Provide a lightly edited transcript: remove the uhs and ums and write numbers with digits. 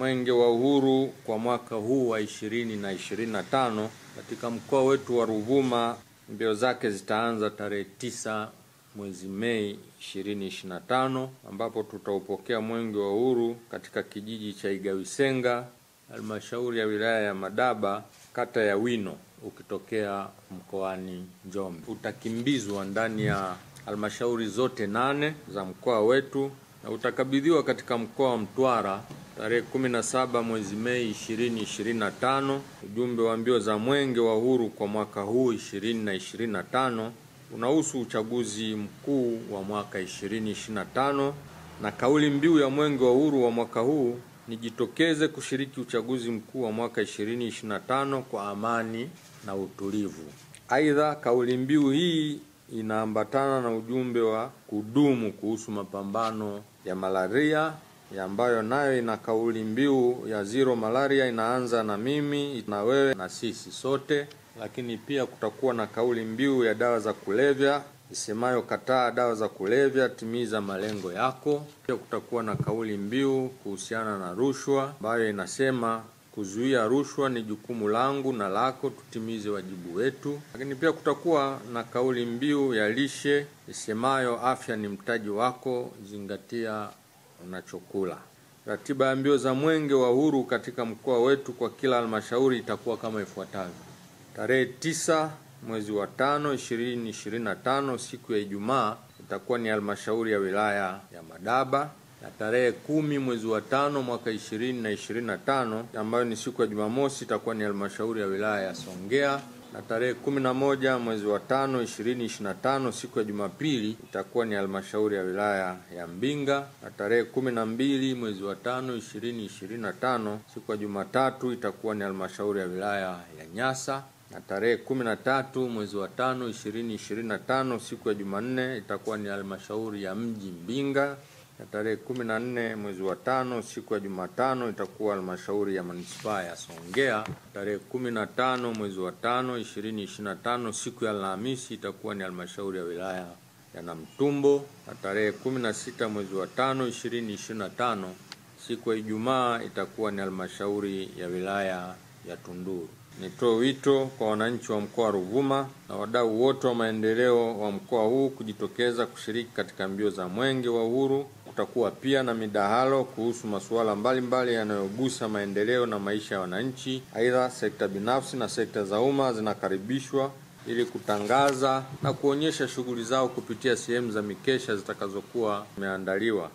Mwenge wa Uhuru kwa mwaka huu wa 2025 katika mkoa wetu wa Ruvuma. Mbio zake zitaanza tarehe 9 mwezi Mei 2025, ambapo tutaupokea Mwenge wa Uhuru katika kijiji cha Igawisenga, halmashauri ya wilaya ya Madaba, kata ya Wino, ukitokea mkoani Njombe. Utakimbizwa ndani ya halmashauri zote 8 za mkoa wetu na utakabidhiwa katika mkoa wa Mtwara tarehe 17 mwezi Mei 2025. Ujumbe wa mbio za Mwenge wa Uhuru kwa mwaka huu 2025 unahusu uchaguzi mkuu wa mwaka 2025, na kauli mbiu ya Mwenge wa Uhuru wa mwaka huu ni jitokeze kushiriki uchaguzi mkuu wa mwaka 2025 kwa amani na utulivu. Aidha, kauli mbiu hii inaambatana na ujumbe wa kudumu kuhusu mapambano ya malaria, ambayo nayo ina kauli mbiu ya zero malaria, inaanza na mimi na wewe na sisi sote. Lakini pia kutakuwa na kauli mbiu ya dawa za kulevya isemayo kataa dawa za kulevya, timiza malengo yako. Pia kutakuwa na kauli mbiu kuhusiana na rushwa ambayo inasema kuzuia rushwa ni jukumu langu na lako, tutimize wajibu wetu. Lakini pia kutakuwa na kauli mbiu ya lishe isemayo afya ni mtaji wako, zingatia unachokula. Ratiba ya mbio za Mwenge wa Uhuru katika mkoa wetu kwa kila halmashauri itakuwa kama ifuatavyo. Tarehe 9 mwezi wa 5 2025, siku ya Ijumaa, itakuwa ni halmashauri ya wilaya ya Madaba, na tarehe 10 mwezi wa 5 mwaka 2025, ambayo ni siku ya Jumamosi, itakuwa ni halmashauri ya wilaya ya Songea, na tarehe 11 mwezi wa 5 2025, siku ya Jumapili, itakuwa ni halmashauri ya wilaya ya Mbinga, na tarehe 12 mwezi wa 5 2025, siku ya Jumatatu, itakuwa ni halmashauri ya wilaya ya Nyasa, na tarehe 13 mwezi wa 5 2025, siku ya Jumanne, itakuwa ni halmashauri ya mji Mbinga, na tarehe 14 mwezi wa 5 siku ya Jumatano, itakuwa halmashauri ya manispaa ya Songea. Tarehe 15 mwezi wa 5 2025, siku ya Alhamisi, itakuwa ni halmashauri ya wilaya ya Namtumbo, na tarehe 16 mwezi wa 5 2025, siku ya Ijumaa, itakuwa ni halmashauri ya wilaya ya Tunduru. Nitoe wito kwa wananchi wa mkoa wa Ruvuma na wadau wote wa maendeleo wa mkoa huu kujitokeza kushiriki katika mbio za Mwenge wa Uhuru. Kutakuwa pia na midahalo kuhusu masuala mbalimbali yanayogusa maendeleo na maisha ya wananchi. Aidha, sekta binafsi na sekta za umma zinakaribishwa ili kutangaza na kuonyesha shughuli zao kupitia sehemu za mikesha zitakazokuwa zimeandaliwa.